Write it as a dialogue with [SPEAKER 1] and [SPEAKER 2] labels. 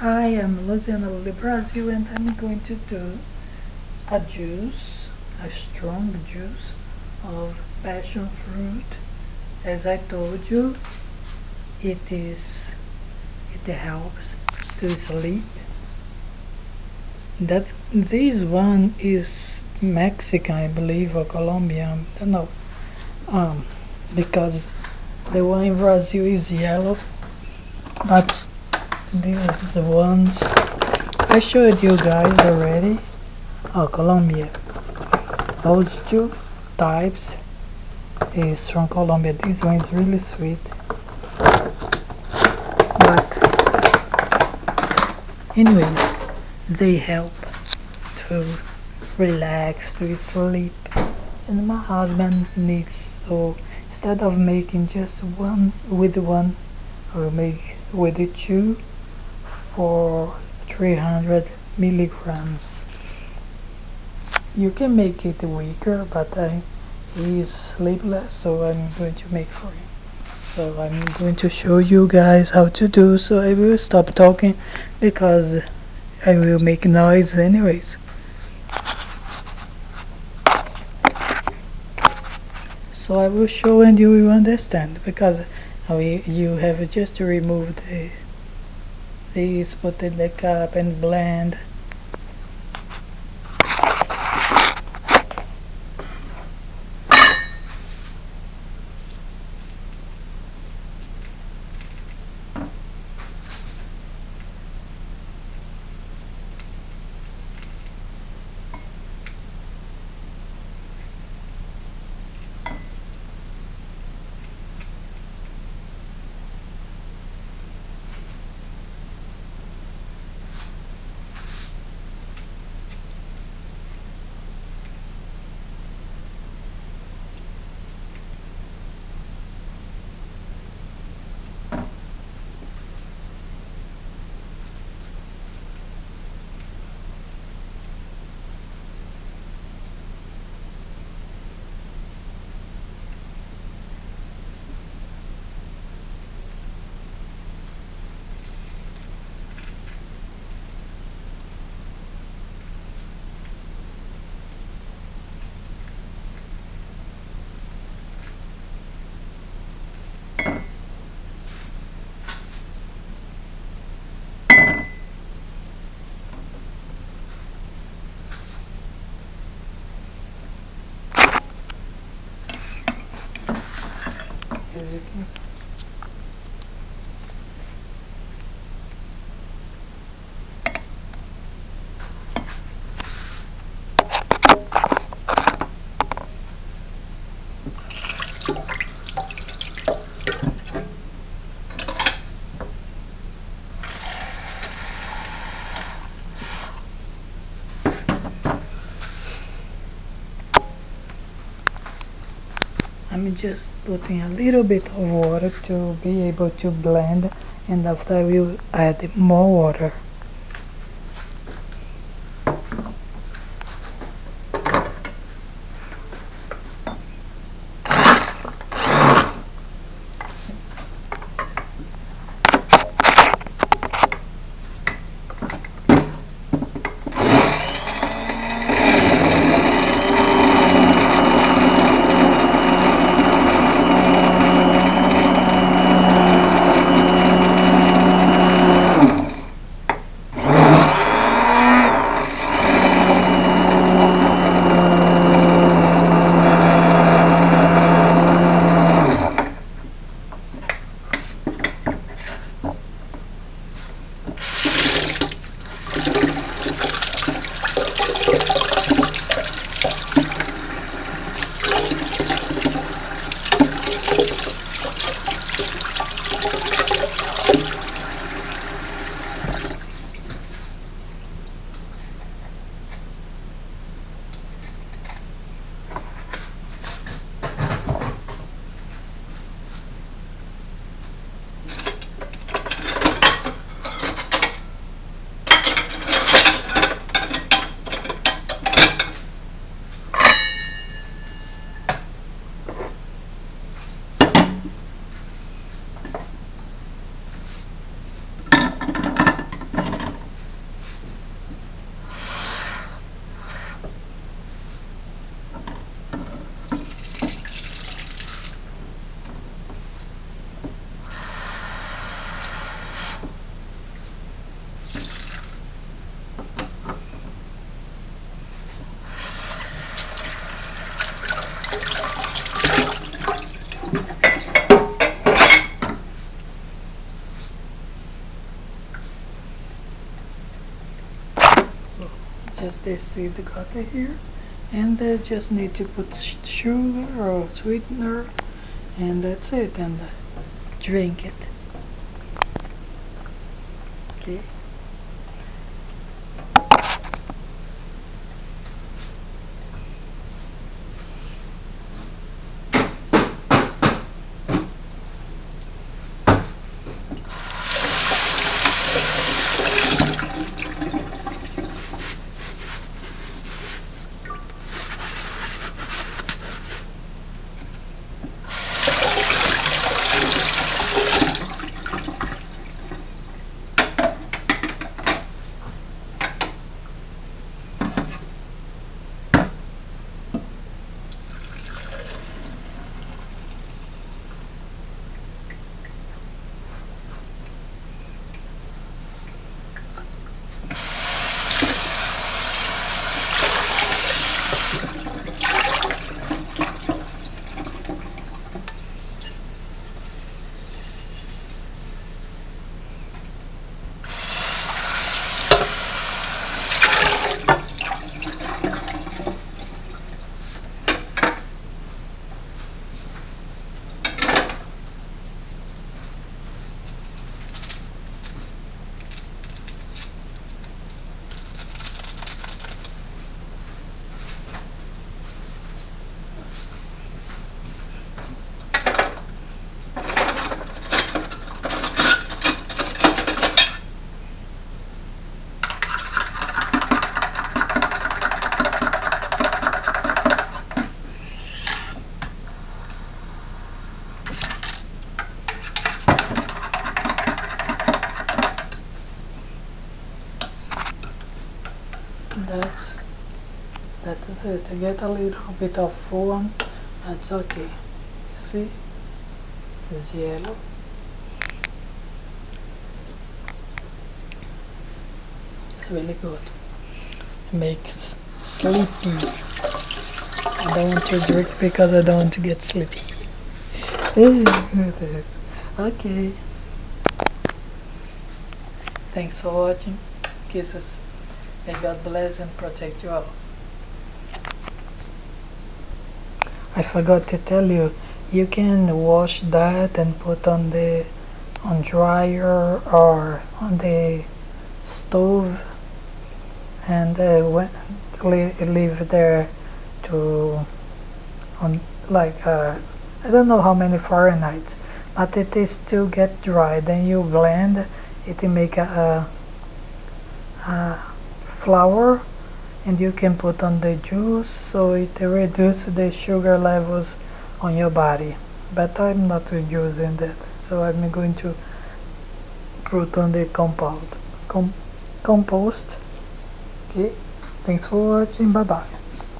[SPEAKER 1] Hi, I'm Luciana Luli Brazil, and I'm going to do a juice, a strong juice of passion fruit. As I told you, it helps to sleep. This one is Mexican, I believe, or Colombian. I don't know. Because the one in Brazil is yellow, but these are the ones I showed you guys already. Oh, Colombia. Those two types is from Colombia. This one is really sweet. But anyways, they help to relax, to sleep. And my husband needs, so instead of making just one, I will make with the two for 300 milligrams. You can make it weaker, but he's sleepless, so I'm going to make for him. So I'm going to show you guys how to do, so I will stop talking because I will make noise anyways. So I will show and you will understand, because you have just to remove these, put in the cup and blend. As you can see. I'm just putting a little bit of water to be able to blend, and after I will add more water. just the seed got here, and just need to put sugar or sweetener, and that's it, and drink it. Okay. That is it. I get a little bit of foam, that's okay. See, it's yellow. It's really good. It makes sleepy. I don't want to drink because I don't want to get sleepy. Okay. Thanks for watching. Kisses. May God bless and protect you all. I forgot to tell you, you can wash that and put on dryer or on the stove, and leave it there to I don't know how many Fahrenheit, but it is still get dry. Then you blend it and make a flour, and you can put on the juice, so it reduces the sugar levels on your body. But I'm not using that, so I'm going to put on the compost. Okay, thanks for watching, bye bye.